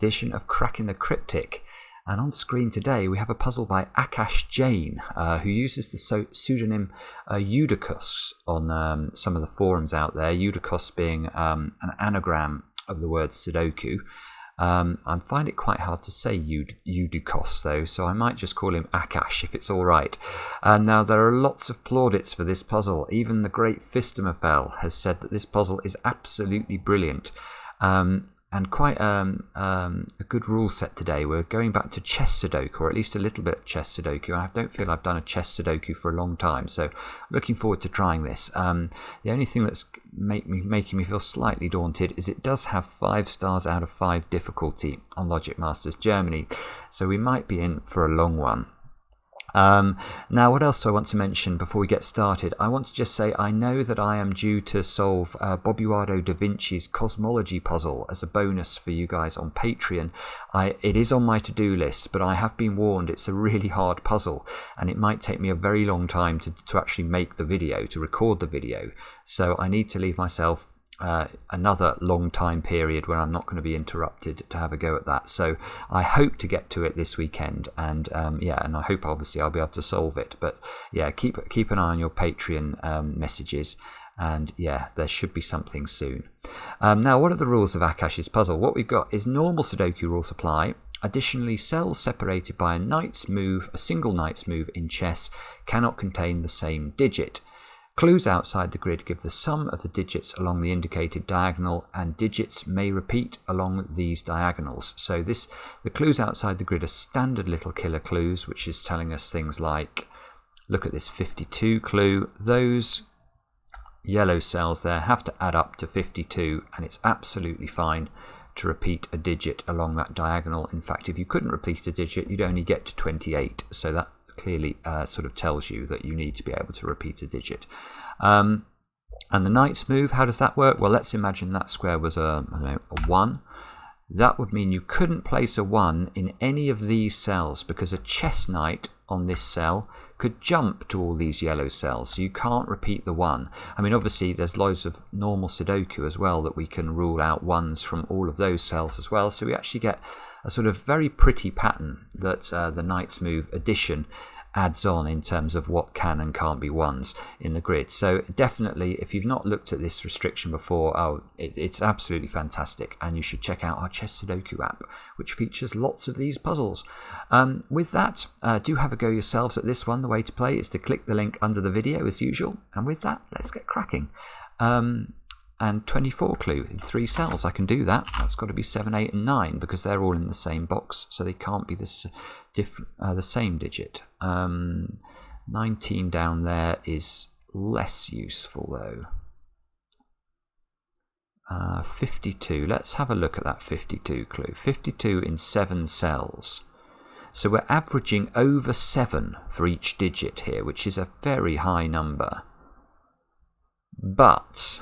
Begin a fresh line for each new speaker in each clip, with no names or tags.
edition of Cracking the Cryptic. And on screen today we have a puzzle by Akash Jain, who uses the pseudonym Ukudos on some of the forums out there, Ukudos being an anagram of the word Sudoku. I find it quite hard to say Ukudos though, so I might just call him Akash if it's alright. Now there are lots of plaudits for this puzzle. Even the great Fistamafel has said that this puzzle is absolutely brilliant. And quite a good rule set today. We're going back to chess Sudoku, or at least a little bit of chess Sudoku. I don't feel I've done a chess Sudoku for a long time, so looking forward to trying this. The only thing that's making me feel slightly daunted is it does have 5 stars out of 5 difficulty on Logic Masters Germany, so we might be in for a long one. Now, what else do I want to mention before we get started? I want to just say I know that I am due to solve Bobuardo da Vinci's cosmology puzzle as a bonus for you guys on Patreon. It is on my to-do list, but I have been warned it's a really hard puzzle and it might take me a very long time to actually make the video, to record the video. So I need to leave myself another long time period where I'm not going to be interrupted to have a go at that. So I hope to get to it this weekend, and and I hope obviously I'll be able to solve it. But yeah, keep an eye on your Patreon messages, and yeah, there should be something soon. Now, what are the rules of Akash's puzzle? What we've got is normal Sudoku rules apply. Additionally, cells separated by a single knight's move in chess cannot contain the same digit. Clues outside the grid give the sum of the digits along the indicated diagonal, and digits may repeat along these diagonals. So the clues outside the grid are standard little killer clues, which is telling us things like, look at this 52 clue, those yellow cells there have to add up to 52, and it's absolutely fine to repeat a digit along that diagonal. In fact, if you couldn't repeat a digit, you'd only get to 28, so that clearly sort of tells you that you need to be able to repeat a digit. And the knight's move, how does that work? Well, let's imagine that square was a 1. That would mean you couldn't place a 1 in any of these cells, because a chess knight on this cell could jump to all these yellow cells, so you can't repeat the 1. I mean, obviously there's loads of normal Sudoku as well that we can rule out 1s from all of those cells as well, so we actually get a sort of very pretty pattern that the knight's move addition adds on in terms of what can and can't be 1s in the grid. So definitely, if you've not looked at this restriction before, it's absolutely fantastic, and you should check out our Chess Sudoku app, which features lots of these puzzles. With that, do have a go yourselves at this one. The way to play is to click the link under the video as usual, and with that, let's get cracking. And 24 clue in 3 cells. I can do that. That's got to be 7, 8 and 9, because they're all in the same box, so they can't be the same digit. 19 down there is less useful though. 52. Let's have a look at that 52 clue. 52 in 7 cells. So we're averaging over 7 for each digit here, which is a very high number. But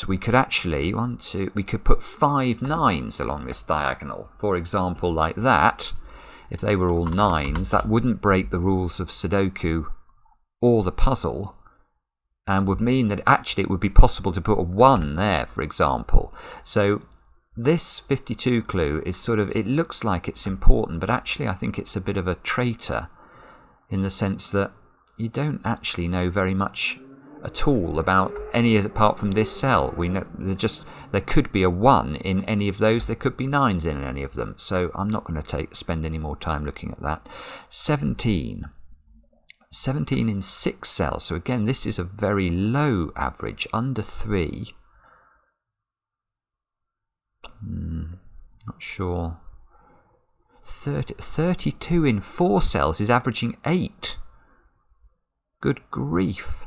we could actually we could put 5 9s along this diagonal. For example, like that. If they were all 9s, that wouldn't break the rules of Sudoku or the puzzle, and would mean that actually it would be possible to put a 1 there, for example. So this 52 clue is sort of, it looks like it's important, but actually I think it's a bit of a traitor, in the sense that you don't actually know very much at all about any apart from this cell. We know there could be a 1 in any of those, there could be 9s in any of them, so I'm not going to spend any more time looking at that. 17 in 6 cells, so again this is a very low average, under 3. Not sure. 32 in 4 cells is averaging 8. Good grief.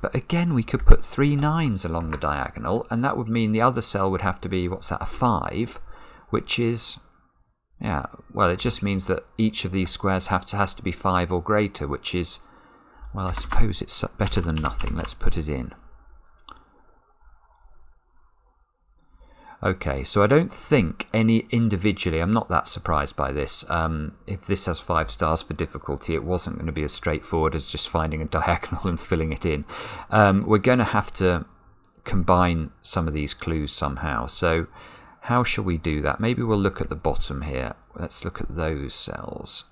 But again, we could put 3 9s along the diagonal, and that would mean the other cell would have to be, what's that, a 5, which is, yeah, well, it just means that each of these squares has to be 5 or greater, which is, well, I suppose it's better than nothing. Let's put it in. Okay, so I don't think any individually, I'm not that surprised by this. If this has 5 stars for difficulty, it wasn't going to be as straightforward as just finding a diagonal and filling it in. We're going to have to combine some of these clues somehow. So How shall we do that? Maybe we'll look at the bottom here. Let's look at those cells.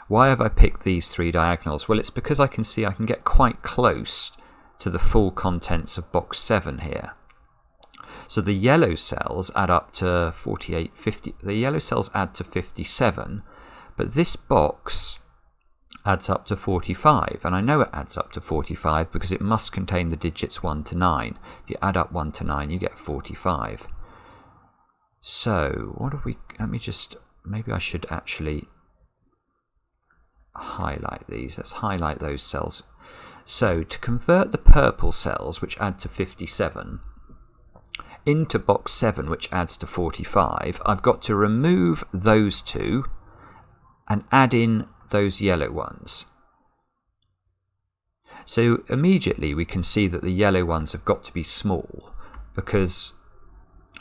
Why have I picked these 3 diagonals? Well, it's because I can see I can get quite close to the full contents of box 7 here. So the yellow cells add up to 48, 50. The yellow cells add to 57, but this box adds up to 45, and I know it adds up to 45 because it must contain the digits 1 to 9. If you add up 1 to 9, you get 45. So what have we? Let me just. Maybe I should actually highlight these. Let's highlight those cells. So to convert the purple cells, which add to 57, into box 7, which adds to 45, I've got to remove those 2 and add in those yellow ones. So immediately we can see that the yellow ones have got to be small, because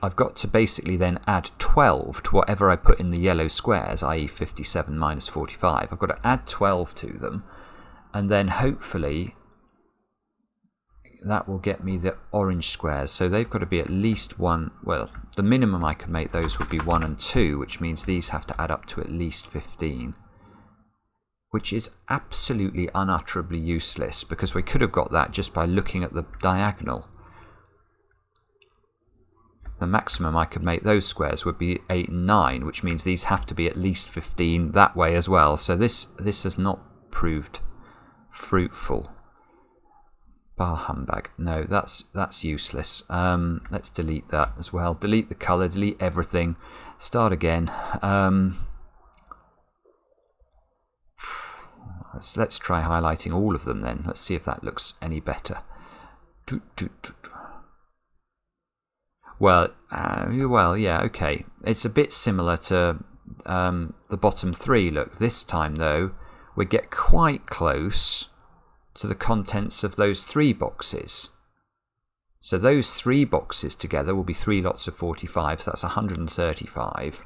I've got to basically then add 12 to whatever I put in the yellow squares, i.e. 57 minus 45. I've got to add 12 to them, and then hopefully that will get me the orange squares. So they've got to be at least 1. Well, the minimum I could make those would be 1 and 2, which means these have to add up to at least 15. Which is absolutely unutterably useless, because we could have got that just by looking at the diagonal. The maximum I could make those squares would be 8 and 9, which means these have to be at least 15 that way as well. So this has not proved fruitful. Bar humbug. No, that's useless. Let's delete that as well. Delete the colour, delete everything. Start again. Let's try highlighting all of them then. Let's see if that looks any better. Well, yeah, okay. It's a bit similar to the bottom 3. Look, this time though, we get quite close to the contents of those 3 boxes. So those 3 boxes together will be 3 lots of 45, so that's 135.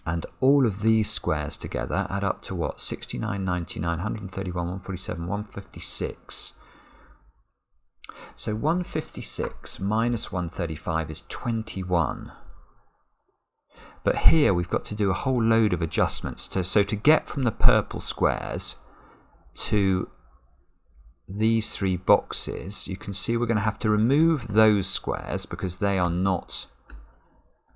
And all of these squares together add up to what? 69, 99, 131, 147, 156. So 156 minus 135 is 21. But here we've got to do a whole load of adjustments. So to get from the purple squares to these 3 boxes, you can see we're going to have to remove those squares because they are not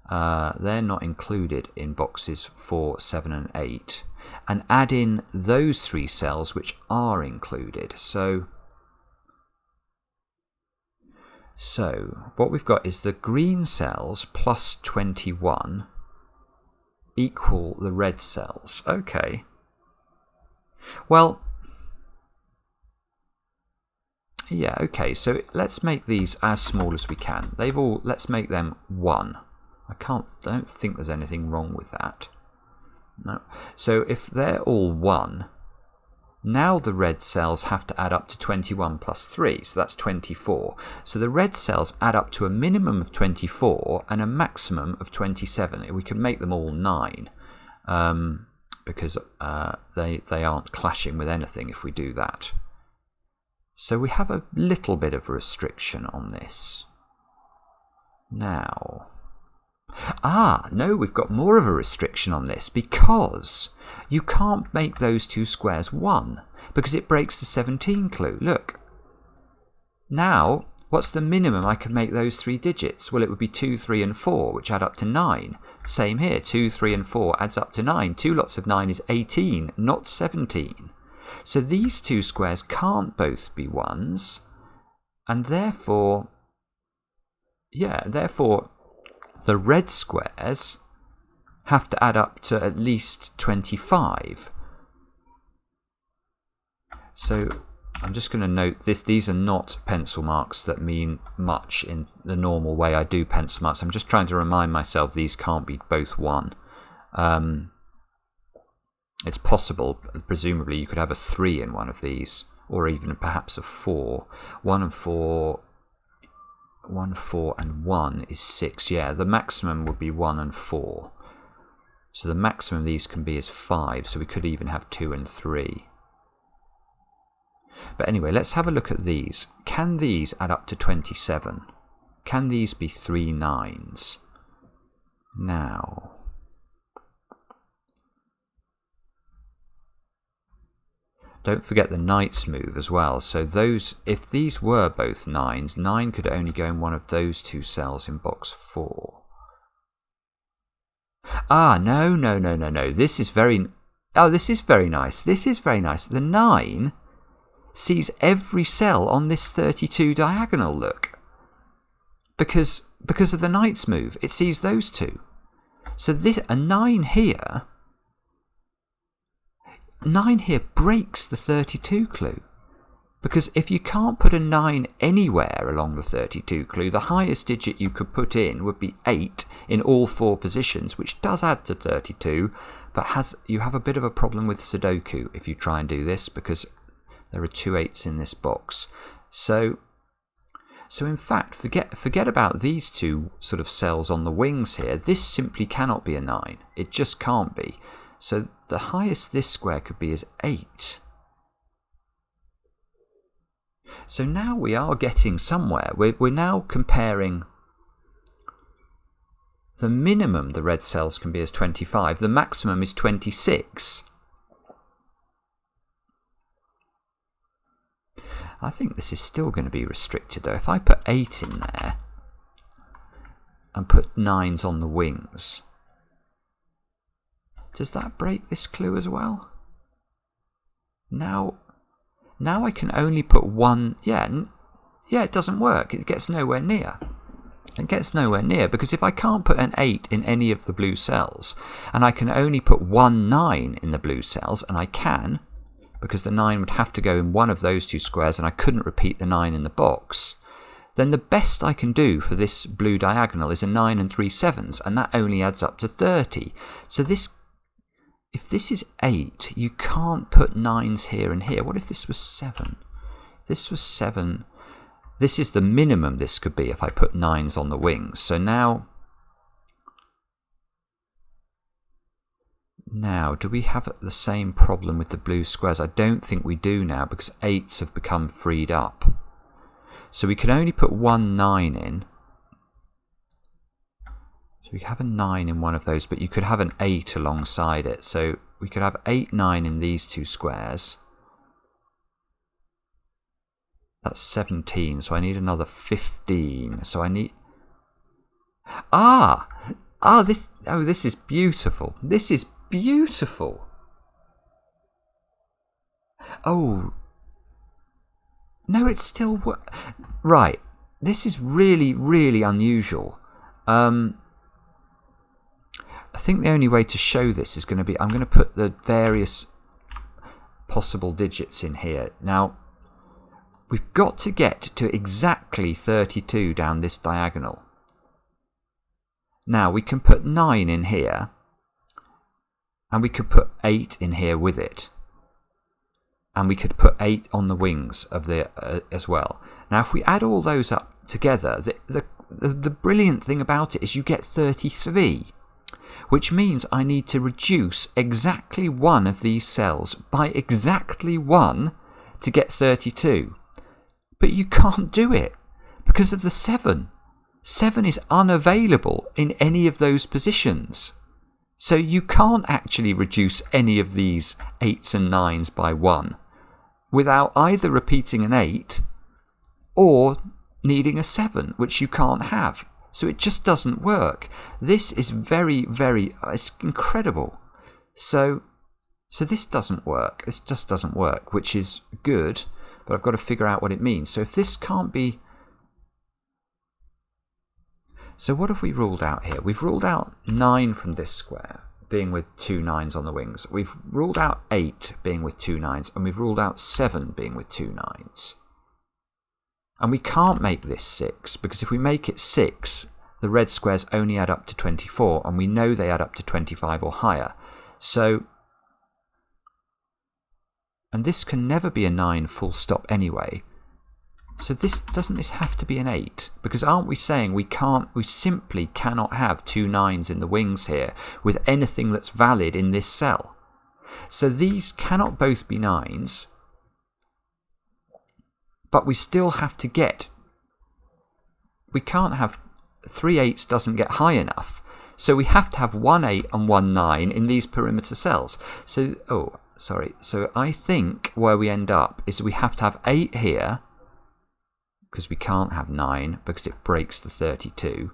they're not included in boxes 4, 7 and 8, and add in those 3 cells which are included. So what we've got is the green cells plus 21 equal the red cells. Okay. Well, yeah, okay, so let's make these as small as we can. Let's make them 1. I don't think there's anything wrong with that. No. So if they're all 1, now the red cells have to add up to 21 plus 3, so that's 24. So the red cells add up to a minimum of 24 and a maximum of 27. We can make them all 9 because they aren't clashing with anything if we do that. So we have a little bit of restriction on this. Now, no, we've got more of a restriction on this because you can't make those 2 squares 1 because it breaks the 17 clue. Look. Now, what's the minimum I can make those 3 digits? Well, it would be 2, 3 and 4, which add up to 9. Same here, 2, 3 and 4 adds up to 9. 2 lots of 9 is 18, not 17. So these 2 squares can't both be 1s, and therefore, the red squares have to add up to at least 25. So I'm just going to note this. These are not pencil marks that mean much in the normal way I do pencil marks. I'm just trying to remind myself these can't be both 1. It's possible, presumably you could have a 3 in one of these, or even perhaps a 4. 1 and 4, 1, 4 and 1 is 6. Yeah, the maximum would be 1 and 4. So the maximum these can be is 5, so we could even have 2 and 3. But anyway, let's have a look at these. Can these add up to 27? can these be 3 9s? Now, don't forget the knight's move as well. So those, if these were both 9s, 9 could only go in one of those 2 cells in box 4. Ah, no. This is very... Oh, this is very nice. This is very nice. The 9 sees every cell on this 32 diagonal, look. Because of the knight's move, it sees those 2. So this, a 9 here breaks the 32 clue. Because if you can't put a 9 anywhere along the 32 clue, the highest digit you could put in would be 8 in all 4 positions, which does add to 32, but you have a bit of a problem with Sudoku if you try and do this, because there are 2 8s in this box. So in fact, forget about these 2 sort of cells on the wings here. This simply cannot be a 9. It just can't be. So the highest this square could be is 8. So now we are getting somewhere. We're now comparing the minimum the red cells can be is 25. The maximum is 26. I think this is still going to be restricted though. If I put 8 in there and put 9s on the wings, does that break this clue as well? Now I can only put 1. Yeah, it doesn't work. It gets nowhere near. It gets nowhere near because if I can't put an 8 in any of the blue cells, and I can only put 1 9 in the blue cells, and I can, because the 9 would have to go in one of those 2 squares, and I couldn't repeat the 9 in the box, then the best I can do for this blue diagonal is a 9 and 3 7s, and that only adds up to 30. So this, if this is 8, you can't put 9s here and here. What if this was 7? If this was 7, this is the minimum this could be if I put 9s on the wings. So now, do we have the same problem with the blue squares? I don't think we do now because 8s have become freed up. So we can only put 1 9 in. So we have a 9 in one of those, but you could have an 8 alongside it. So we could have 8 9 in these 2 squares. That's 17, so I need another 15. So I need... this is beautiful. This is beautiful. Oh. No, it's still... Right. This is really, really unusual. I think the only way to show this is going to be... I'm going to put the various possible digits in here. Now, we've got to get to exactly 32 down this diagonal. Now, we can put 9 in here, and we could put 8 in here with it. And we could put 8 on the wings of the as well. Now, if we add all those up together, the brilliant thing about it is you get 33, which means I need to reduce exactly one of these cells by exactly 1 to get 32. But you can't do it because of the 7. 7 is unavailable in any of those positions. So you can't actually reduce any of these 8s and 9s by 1 without either repeating an 8 or needing a 7, which you can't have. So it just doesn't work. This is very, very... it's incredible. So this doesn't work. This just doesn't work, which is good, but I've got to figure out what it means. So if this can't be... So what have we ruled out here? We've ruled out 9 from this square, being with 2 9s on the wings. We've ruled out 8 being with 2 9s, and we've ruled out 7 being with 2 9s. And we can't make this 6, because if we make it 6, the red squares only add up to 24, and we know they add up to 25 or higher. So, and this can never be a 9 full stop anyway. So doesn't this have to be an 8? Because aren't we saying we simply cannot have 2 9s in the wings here with anything that's valid in this cell. So these cannot both be 9s, but we still have to get we can't have 3 8s doesn't get high enough. So we have to have 1 8 and 1 9 in these perimeter cells. So, So I think where we end up is we have to have 8 here, because we can't have 9 because it breaks the 32.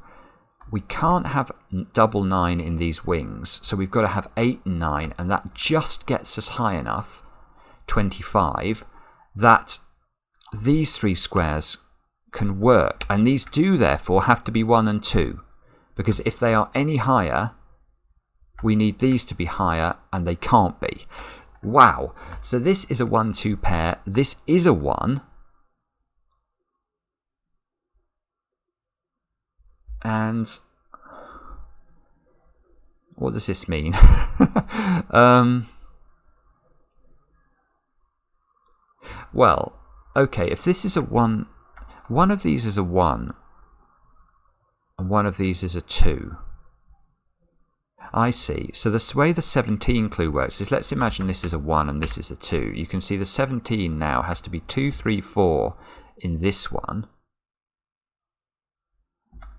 We can't have double 9 in these wings, so we've got to have 8 and 9, and that just gets us high enough, 25, that these 3 squares can work. And these do therefore have to be 1 and 2, because if they are any higher, we need these to be higher, and they can't be. Wow, so this is a 1-2 pair, this is a 1, and what does this mean? Well, okay, if this is a 1, one of these is a 1, and one of these is a 2. I see. So the way the 17 clue works is, let's imagine this is a 1 and this is a 2. You can see the 17 now has to be 2, 3, 4 in this one,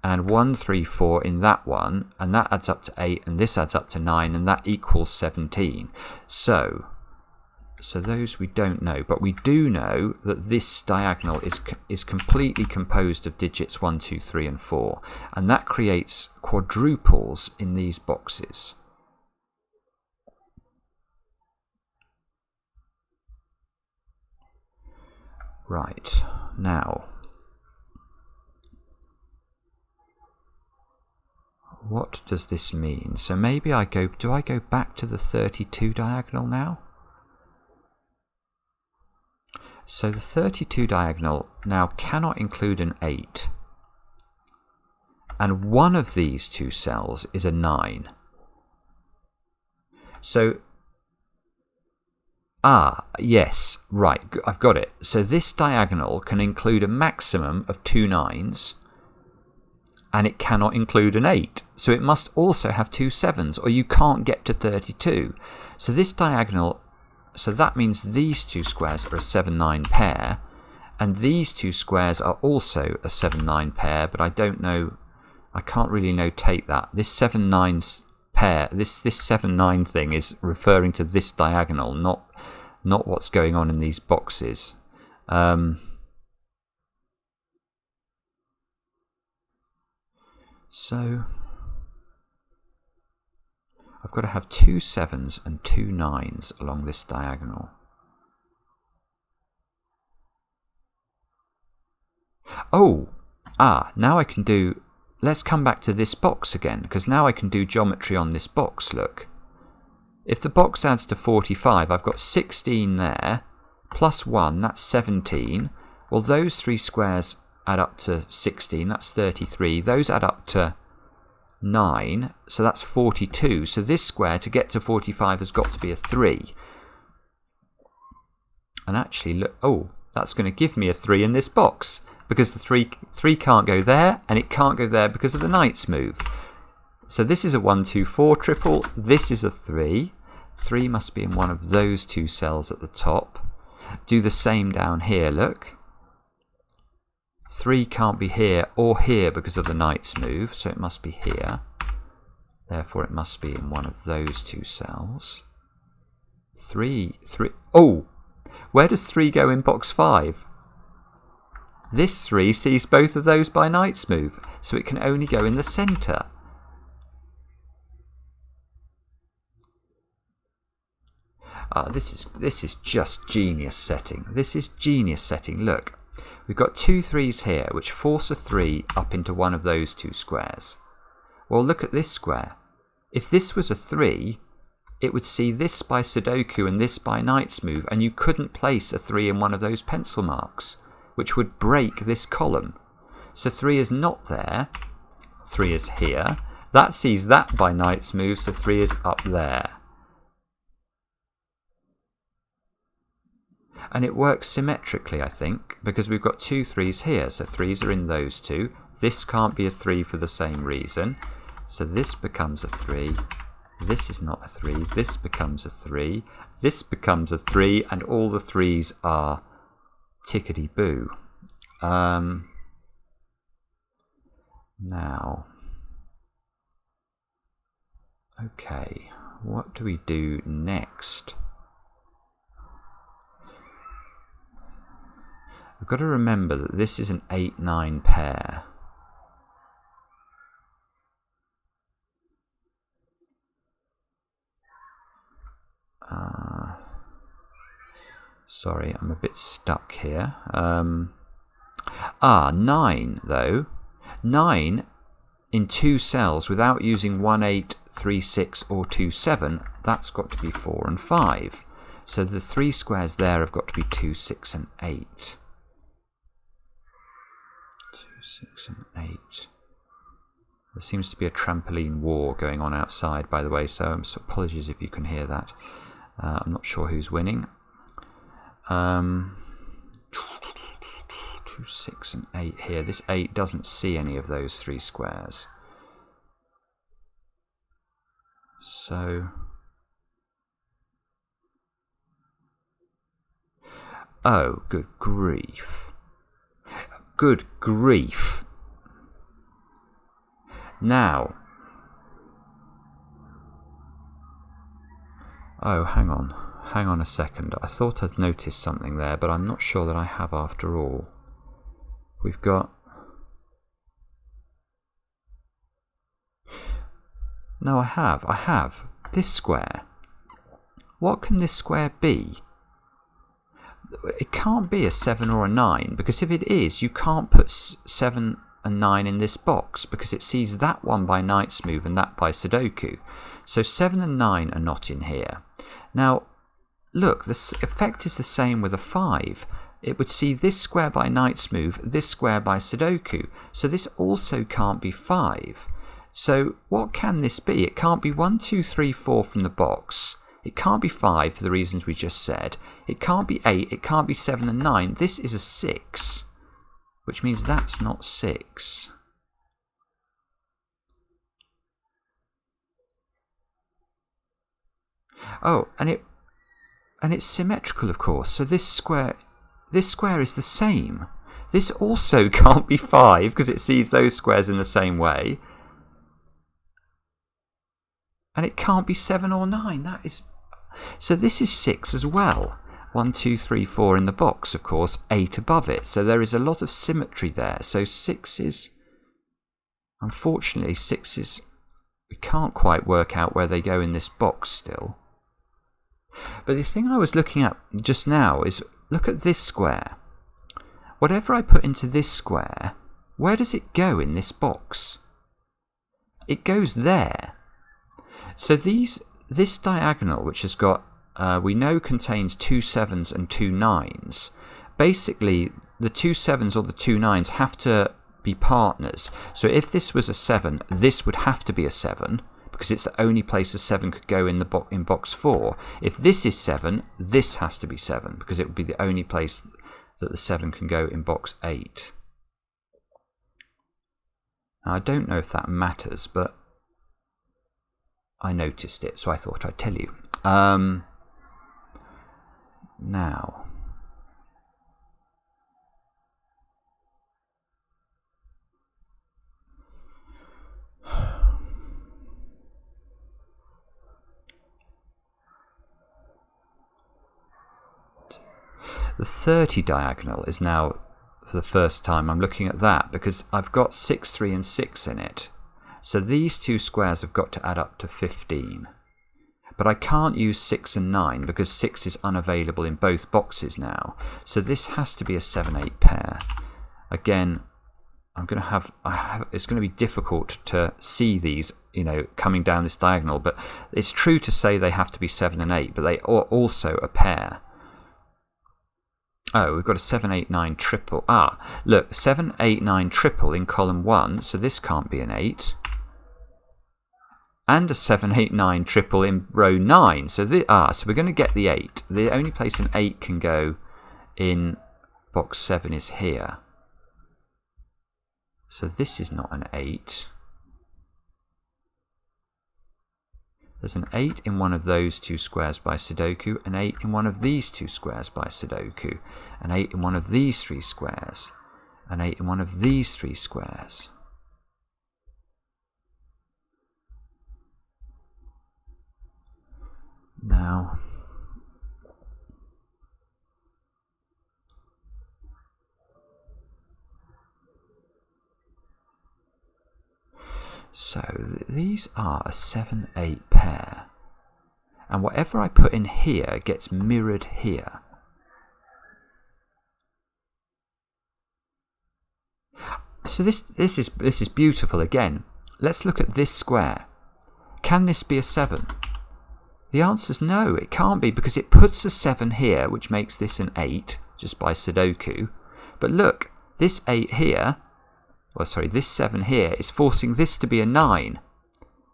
and 1, 3, 4 in that one, and that adds up to 8, and this adds up to 9, and that equals 17. So those we don't know, but we do know that this diagonal is completely composed of digits 1, 2, 3, and 4, and that creates quadruples in these boxes. Right, now, what does this mean? So maybe do I go back to the 32 diagonal now? So the 32 diagonal now cannot include an 8. And one of these 2 cells is a 9. So, yes, right, I've got it. So this diagonal can include a maximum of 2 9s, and it cannot include an 8. So it must also have 2 7s, or you can't get to 32. So this diagonal, so that means these 2 squares are a 7-9 pair, and these 2 squares are also a 7-9 pair, but I don't know, I can't really notate that. This 7-9 pair, this 7-9 thing is referring to this diagonal, not what's going on in these boxes. So I've got to have 2 7s and 2 9s along this diagonal. Now I can do, let's come back to this box again, because now I can do geometry on this box, look. If the box adds to 45, I've got 16 there, plus 1, that's 17. Well, those 3 squares add up to 16, that's 33. Those add up to 9, so that's 42. So this square, to get to 45, has got to be a 3. And actually, look, that's going to give me a 3 in this box, because the 3 can't go there, and it can't go there because of the knight's move. So this is a 1, 2, 4 triple. This is a 3. 3 must be in one of those 2 cells at the top. Do the same down here, look. 3 can't be here or here because of the knight's move, so it must be here. Therefore, it must be in one of those 2 cells. 3. Where does 3 go in box 5? This 3 sees both of those by knight's move, so it can only go in the centre. This is just genius setting. This is genius setting. Look. We've got 2 3s here, which force a 3 up into one of those 2 squares. Well, look at this square. If this was a 3, it would see this by Sudoku and this by knight's move, and you couldn't place a 3 in one of those pencil marks, which would break this column. So 3 is not there. 3 is here. That sees that by knight's move, so 3 is up there. And it works symmetrically, I think, because we've got 2 3s here, so 3s are in those 2. This can't be a 3 for the same reason, so this becomes a 3. This is not a 3. This becomes a 3. This becomes a 3, and all the 3s are tickety-boo. Now, okay, what do we do next? I've got to remember that this is an 8-9 pair. Sorry, I'm a bit stuck here. 9 though. 9 in 2 cells without using 1, 8, 3, 6 or 2, 7, that's got to be 4 and 5. So the 3 squares there have got to be 2, 6 and 8. 2, 6 and 8. There seems to be a trampoline war going on outside, by the way, so apologies if you can hear that. I'm not sure who's winning. 2, 6 and 8 here. This 8 doesn't see any of those 3 squares. So... oh, good grief. Good grief. Now... oh, hang on. Hang on a second. I thought I'd noticed something there, but I'm not sure that I have after all. We've got... no, I have. This square. What can this square be? It can't be a 7 or a 9, because if it is, you can't put 7 and 9 in this box, because it sees that one by Knight's Move and that by Sudoku. So 7 and 9 are not in here. Now, look, the effect is the same with a 5. It would see this square by Knight's Move, this square by Sudoku. So this also can't be 5. So what can this be? It can't be 1, 2, 3, 4 from the box. It can't be 5 for the reasons we just said. It can't be 8. It can't be 7 and 9. This is a 6, which means that's not 6. Oh, and it's symmetrical, of course. So this square is the same. This also can't be 5 because it sees those squares in the same way. And it can't be 7 or 9. That is... so this is 6 as well. 1, 2, 3, 4 in the box, of course, 8 above it. So there is a lot of symmetry there. So 6 is... unfortunately, 6 is... we can't quite work out where they go in this box still. But the thing I was looking at just now is, look at this square. Whatever I put into this square, where does it go in this box? It goes there. So this diagonal, which has got, we know contains 2 7s and 2 9s, basically the 2 7s or the 2 9s have to be partners. So if this was a 7, this would have to be a 7, because it's the only place a 7 could go in in box 4. If this is 7, this has to be 7, because it would be the only place that the 7 can go in box 8. Now, I don't know if that matters, but I noticed it, so I thought I'd tell you. Now... the 30 diagonal is now, for the first time, I'm looking at that, because I've got 6, 3 and 6 in it. So these 2 squares have got to add up to 15. But I can't use 6 and 9, because 6 is unavailable in both boxes now. So this has to be a 7-8 pair. Again, I'm going to have, it's going to be difficult to see these, coming down this diagonal, but it's true to say they have to be 7 and 8, but they are also a pair. Oh, we've got a 7, 8, 9 triple. Ah, look, 7, 8, 9 triple in column 1, so this can't be an 8. And a 7, 8, 9 triple in row 9. So so we're going to get the 8. The only place an 8 can go in box 7 is here. So this is not an 8. There's an 8 in one of those 2 squares by Sudoku, an 8 in one of these 2 squares by Sudoku, an 8 in one of these 3 squares, an 8 in one of these 3 squares. now. So these are a 7-8 pair, and whatever I put in here gets mirrored here. So this is beautiful again. Let's look at this square. Can this be a 7? The answer is no, it can't be, because it puts a 7 here, which makes this an 8, just by Sudoku. But look, this 8 here, well, sorry, this 7 here is forcing this to be a 9.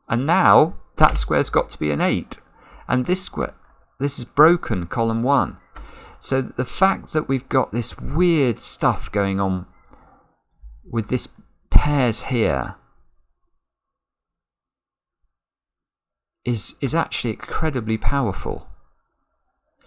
And now that square's got to be an 8. And this square, this is broken column 1. So the fact that we've got this weird stuff going on with this pairs here is actually incredibly powerful.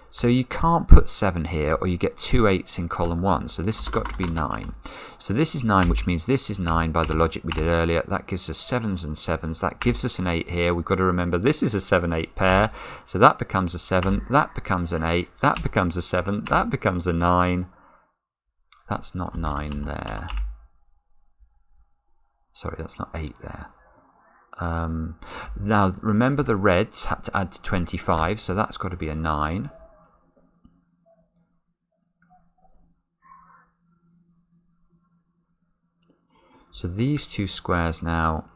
So you can't put 7 here, or you get 2 8s in column 1. So this has got to be 9. So this is 9, which means this is 9 by the logic we did earlier. That gives us 7s and 7s. That gives us an 8 here. We've got to remember this is a 7-8 pair. So that becomes a 7. That becomes an 8. That becomes a 7. That becomes a 9. That's not 9 there. Sorry, that's not 8 there. Now, remember the reds had to add to 25, so that's got to be a 9. So these two squares now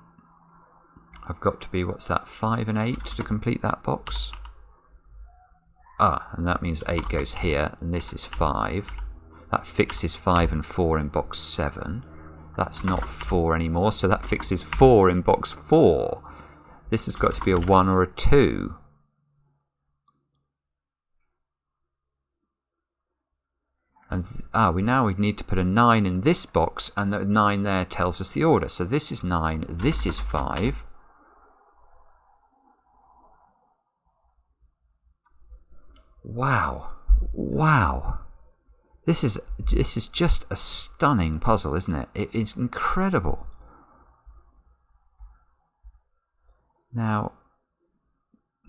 have got to be, what's that, 5 and 8 to complete that box? Ah, and that means 8 goes here, and this is 5. That fixes 5 and 4 in box 7. That's not 4 anymore, so that fixes 4 in box 4. This has got to be a 1 or a 2. And we need to put a 9 in this box, and the 9 there tells us the order. So this is 9, this is 5. Wow. Wow. This is just a stunning puzzle, isn't it? It's incredible. Now,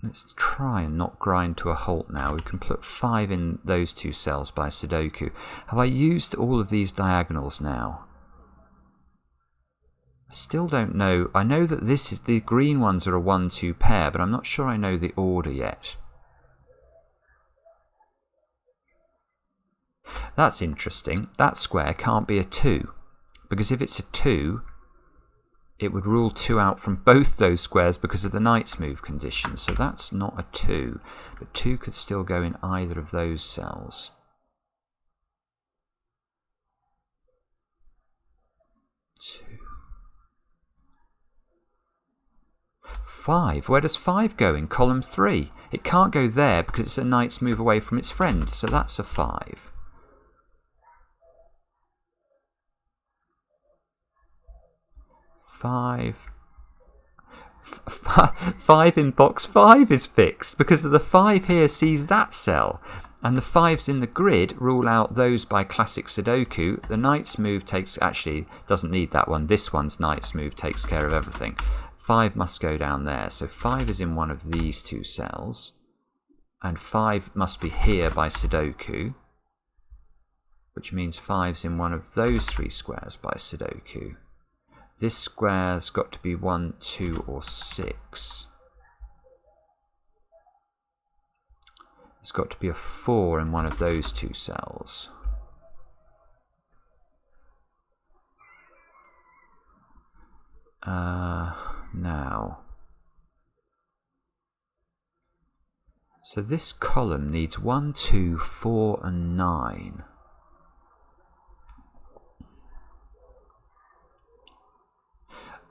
let's try and not grind to a halt now. We can put 5 in those two cells by Sudoku. Have I used all of these diagonals now? I still don't know. I know that the green ones are a 1-2 pair, but I'm not sure I know the order yet. That's interesting. That square can't be a 2, because if it's a 2, it would rule 2 out from both those squares because of the knight's move condition. So that's not a 2, but 2 could still go in either of those cells. 2. 5. Where does 5 go in column 3? It can't go there because it's a knight's move away from its friend, so that's a 5. 5 in box 5 is fixed because the 5 here sees that cell, and the 5s in the grid rule out those by classic Sudoku. The knight's move actually doesn't need that one. This one's knight's move takes care of everything. 5 must go down there, so 5 is in one of these two cells, and 5 must be here by Sudoku, which means 5's in one of those 3 squares by Sudoku. This square's got to be 1, 2, or 6. It's got to be a 4 in one of those two cells. Now. So this column needs 1, 2, 4, and 9.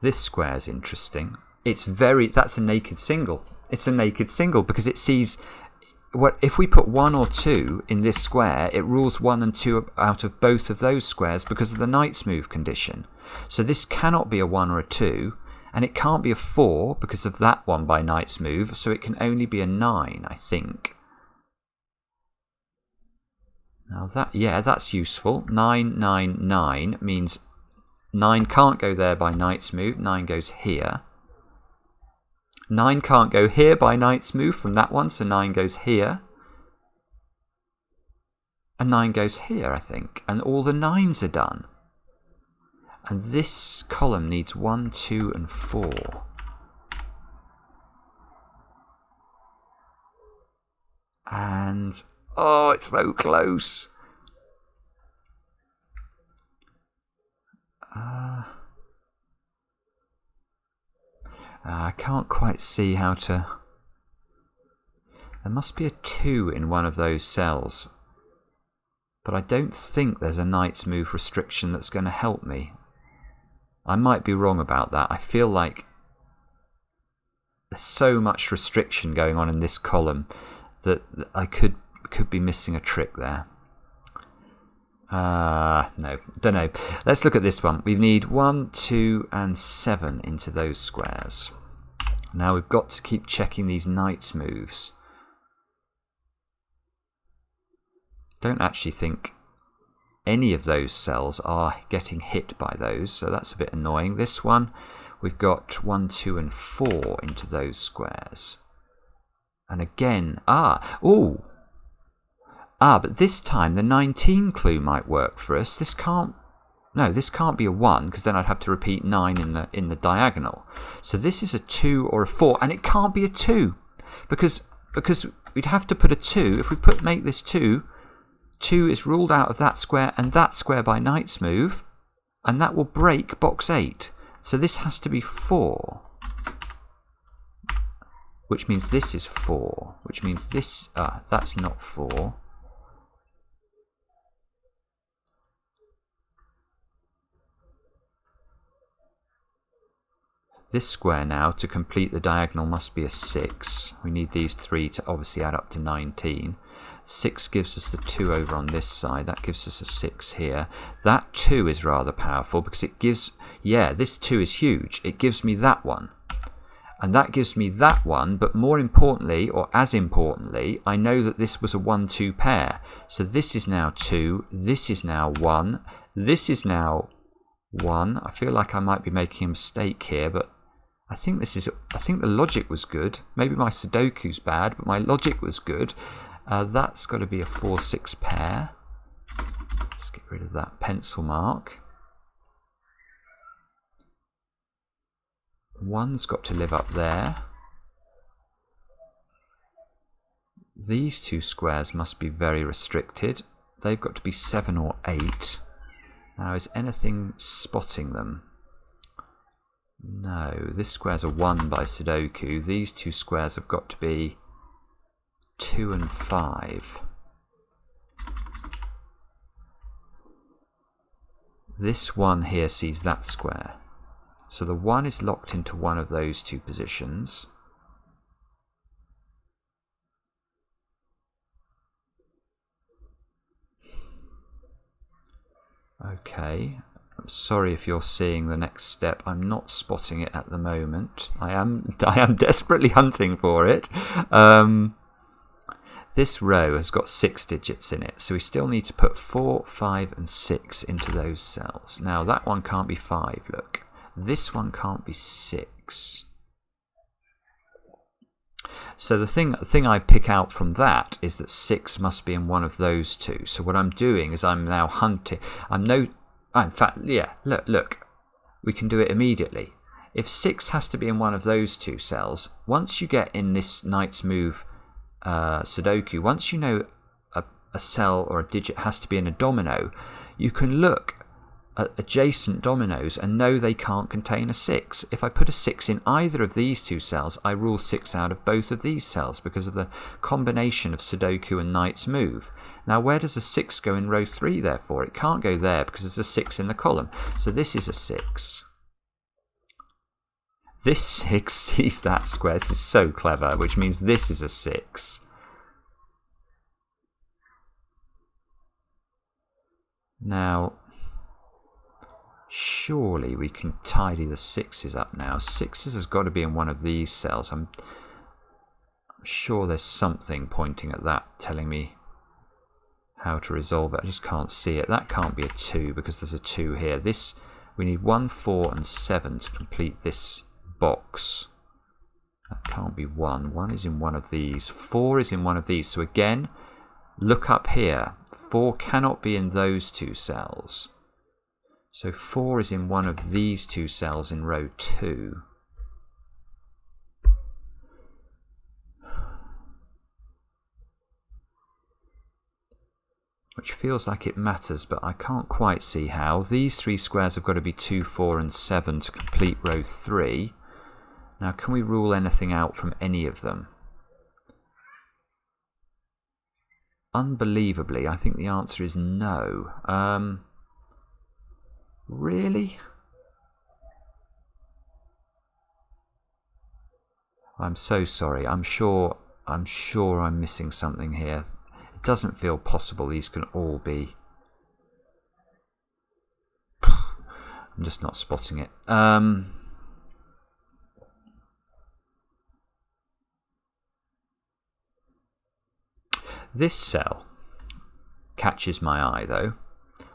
This square is interesting. That's a naked single. It's a naked single because it sees if we put 1 or 2 in this square, it rules 1 and 2 out of both of those squares because of the knight's move condition. So this cannot be a 1 or a 2, and it can't be a 4 because of that one by knight's move, so it can only be a 9, I think. Now that's useful. 9, 9, 9 means 9 can't go there by knight's move. 9 goes here. 9 can't go here by knight's move from that one, so 9 goes here. And 9 goes here, I think. And all the 9s are done. And this column needs 1, 2, and 4. And, oh, it's so close. I can't quite see how to... There must be a 2 in one of those cells. But I don't think there's a knight's move restriction that's going to help me. I might be wrong about that. I feel like there's so much restriction going on in this column that I could be missing a trick there. No, don't know. Let's look at this one. We need 1, 2, and 7 into those squares. Now we've got to keep checking these knight's moves. Don't actually think any of those cells are getting hit by those, so that's a bit annoying. This one, we've got 1, 2, and 4 into those squares. And again, but this time the 19 clue might work for us. This can't be a 1, because then I'd have to repeat 9 in the diagonal. So this is a 2 or a 4, and it can't be a 2, because we'd have to put a 2. If we make this 2, 2 is ruled out of that square and that square by knight's move, and that will break box 8. So this has to be 4, which means this is 4, which means this, that's not 4. This square now, to complete the diagonal, must be a 6. We need these 3 to obviously add up to 19. 6 gives us the 2 over on this side. That gives us a 6 here. That 2 is rather powerful because it gives... Yeah, this 2 is huge. It gives me that one. And that gives me that one, but more importantly, or as importantly, I know that this was a 1-2 pair. So this is now 2, this is now 1, this is now 1. I feel like I might be making a mistake here, but I think the logic was good. Maybe my Sudoku's bad, but my logic was good. That's got to be a 4-6 pair. Let's get rid of that pencil mark. 1's got to live up there. These 2 squares must be very restricted. They've got to be 7 or 8. Now, is anything spotting them? No, this square's a 1 by Sudoku. These 2 squares have got to be 2 and 5. This one here sees that square. So the 1 is locked into one of those 2 positions. Okay, I'm sorry if you're seeing the next step. I'm not spotting it at the moment. I am desperately hunting for it. This row has got 6 digits in it, so we still need to put 4, 5, and 6 into those cells. Now that one can't be 5, look. This one can't be 6. So the thing I pick out from that is that 6 must be in one of those 2. So what I'm doing is I'm now hunting. In fact, yeah, look. We can do it immediately. If 6 has to be in one of those 2 cells, once you get in this knight's move Sudoku, once you know a cell or a digit has to be in a domino, you can look at adjacent dominoes and know they can't contain a 6. If I put a 6 in either of these 2 cells, I rule 6 out of both of these cells because of the combination of Sudoku and knight's move. Now where does a 6 go in row 3 therefore? It can't go there because there's a 6 in the column. So this is a 6. This 6 sees that square. This is so clever, which means this is a 6. Now, surely we can tidy the 6s up now. 6s has got to be in one of these cells. I'm sure there's something pointing at that, telling me how to resolve it. I just can't see it. That can't be a 2 because there's a 2 here. We need 1, 4, and 7 to complete this box. That can't be 1. 1 is in one of these. 4 is in one of these. So again, look up here. 4 cannot be in those two cells. So 4 is in one of these two cells in row 2. Which feels like it matters, but I can't quite see how. These 3 squares have got to be 2, 4 and 7 to complete row 3. Now, can we rule anything out from any of them? Unbelievably, I think the answer is no. Really? I'm so sorry. I'm sure I'm missing something here. It doesn't feel possible these can all be. I'm just not spotting it. This cell catches my eye though.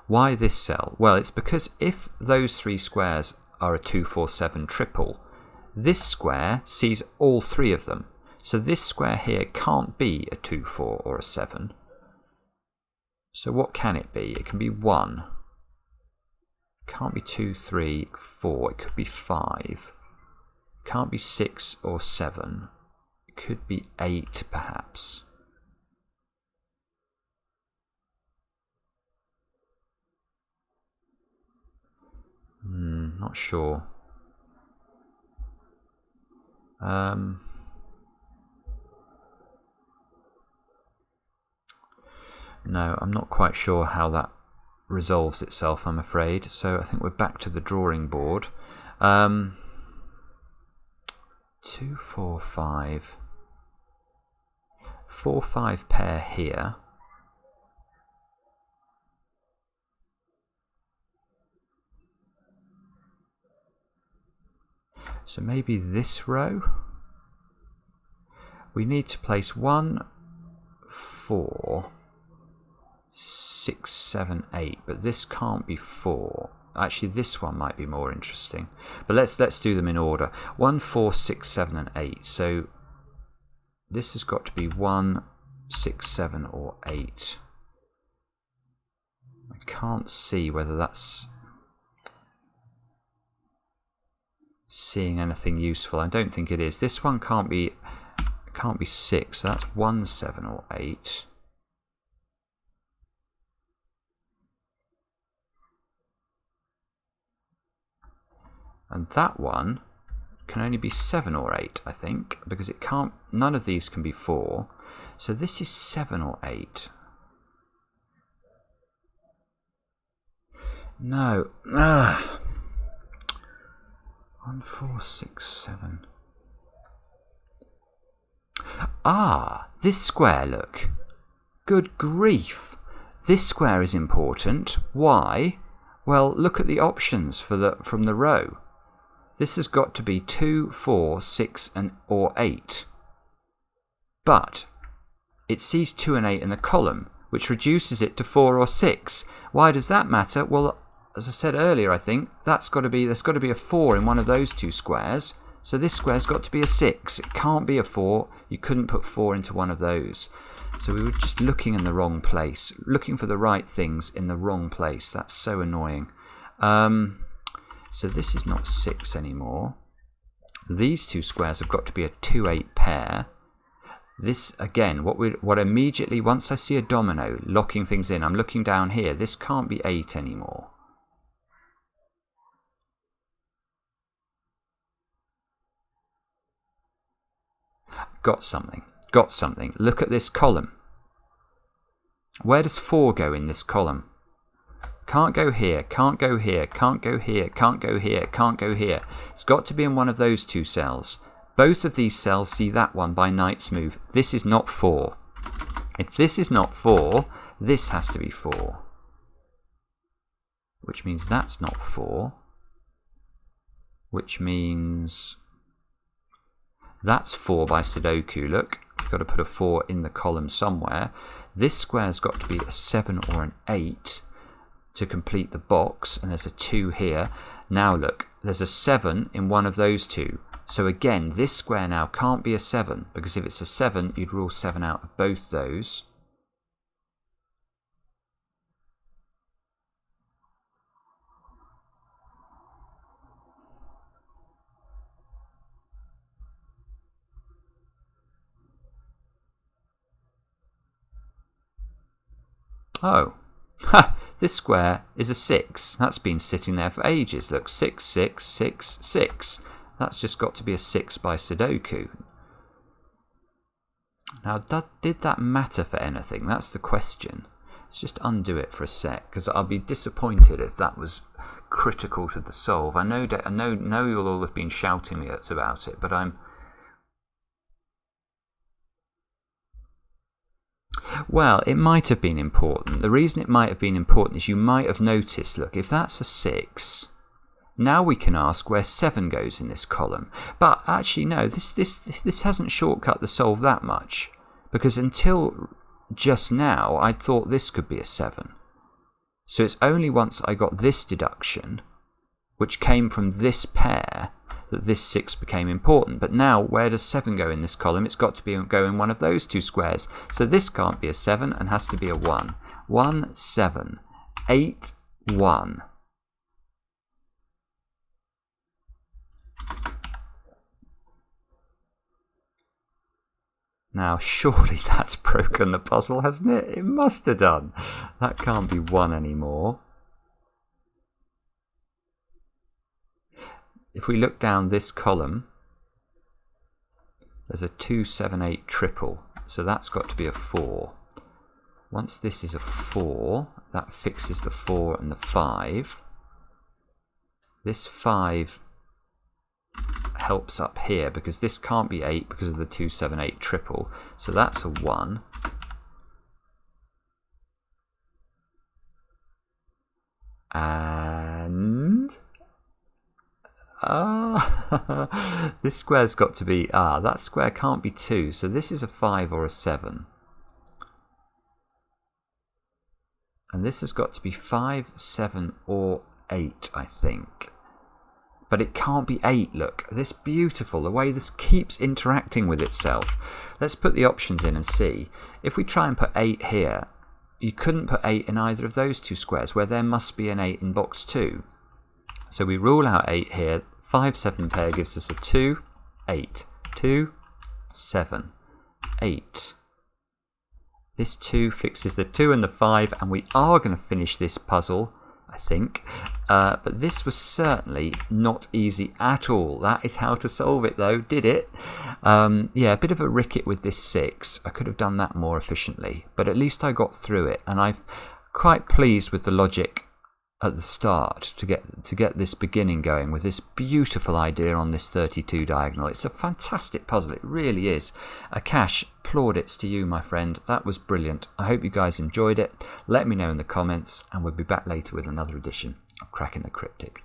Why this cell? Well, it's because if those 3 squares are a 2, 4, 7 triple, this square sees all 3 of them. So this square here can't be a 2, 4 or a 7. So what can it be? It can be 1. It can't be 2, 3, 4. It could be 5. It can't be 6 or 7. It could be 8 perhaps. Not sure. No, I'm not quite sure how that resolves itself, I'm afraid. So I think we're back to the drawing board. 2, 4, 5. 4, 5 pair here. So maybe this row. We need to place 1, 4, 6, 7, 8, but this can't be 4. Actually, this one might be more interesting. But let's do them in order. 1, 4, 6, 7, and 8. So this has got to be 1, 6, 7, or 8. I can't see whether that's seeing anything useful. I don't think it is. This one can't be 6, so that's 1, 7 or 8. And that one can only be 7 or 8, I think, because it can't, none of these can be 4. So this is 7 or 8. No. 1, 4, 6, 7. Ah, this square, look. Good grief. This square is important. Why? Well, look at the options from the row. This has got to be 2, 4, 6, or 8. But it sees 2 and 8 in a column, which reduces it to 4 or 6. Why does that matter? Well, as I said earlier, I think there's got to be a 4 in one of those 2 squares. So this square's got to be a 6. It can't be a 4. You couldn't put 4 into one of those. So we were just looking in the wrong place, looking for the right things in the wrong place. That's so annoying. So this is not 6 anymore. These 2 squares have got to be a 2, 8 pair. This, again, what immediately, once I see a domino locking things in, I'm looking down here. This can't be 8 anymore. Got something. Look at this column. Where does 4 go in this column? Can't go here, can't go here, can't go here, can't go here, can't go here. It's got to be in one of those 2 cells. Both of these cells see that one by knight's move. This is not 4. If this is not 4, this has to be 4. Which means that's not 4. Which means that's 4 by Sudoku. Look, you've got to put a 4 in the column somewhere. This square's got to be a 7 or an 8 to complete the box, and there's a 2 here. Now look, there's a 7 in one of those two. So again, this square now can't be a 7, because if it's a 7, you'd rule 7 out of both those. Oh, this square is a 6. That's been sitting there for ages. Look, 6, 6, 6, 6. That's just got to be a 6 by Sudoku. Now, did that matter for anything? That's the question. Let's just undo it for a sec, because I'll be disappointed if that was critical to the solve. I know you'll all have been shouting at about it, but I'm... Well, it might have been important. The reason it might have been important is you might have noticed, look, if that's a 6, now we can ask where 7 goes in this column. But actually, no, this hasn't shortcut the solve that much, because until just now, I thought this could be a 7. So it's only once I got this deduction, which came from this pair, that this 6 became important. But now, where does 7 go in this column? It's got to go in one of those two squares. So this can't be a 7 and has to be a 1. 1, 7, 8, 1. Now, surely that's broken the puzzle, hasn't it? It must have done. That can't be 1 anymore. If we look down this column, there's a 2, 7, 8 triple. So that's got to be a 4. Once this is a 4, that fixes the 4 and the 5. This 5 helps up here, because this can't be 8 because of the 2, 7, 8 triple. So that's a 1. And... this square's got to be... that square can't be 2, so this is a 5 or a 7. And this has got to be 5, 7 or 8, I think. But it can't be 8, look. This beautiful, the way this keeps interacting with itself. Let's put the options in and see. If we try and put 8 here, you couldn't put 8 in either of those two squares, where there must be an 8 in box 2. So we rule out 8 here. 5, 7 pair gives us a 2, 8. 2, 7, 8. This 2 fixes the 2 and the 5, and we are going to finish this puzzle, I think. But this was certainly not easy at all. That is how to solve it, though. Did it? Yeah, a bit of a ricket with this 6. I could have done that more efficiently, but at least I got through it, and I'm quite pleased with the logic at the start to get this beginning going with this beautiful idea on this 32 diagonal. It's a fantastic puzzle, it really is. Akash, plaudits to you, my friend. That was brilliant. I hope you guys enjoyed it. Let me know in the comments, and we'll be back later with another edition of Cracking the Cryptic.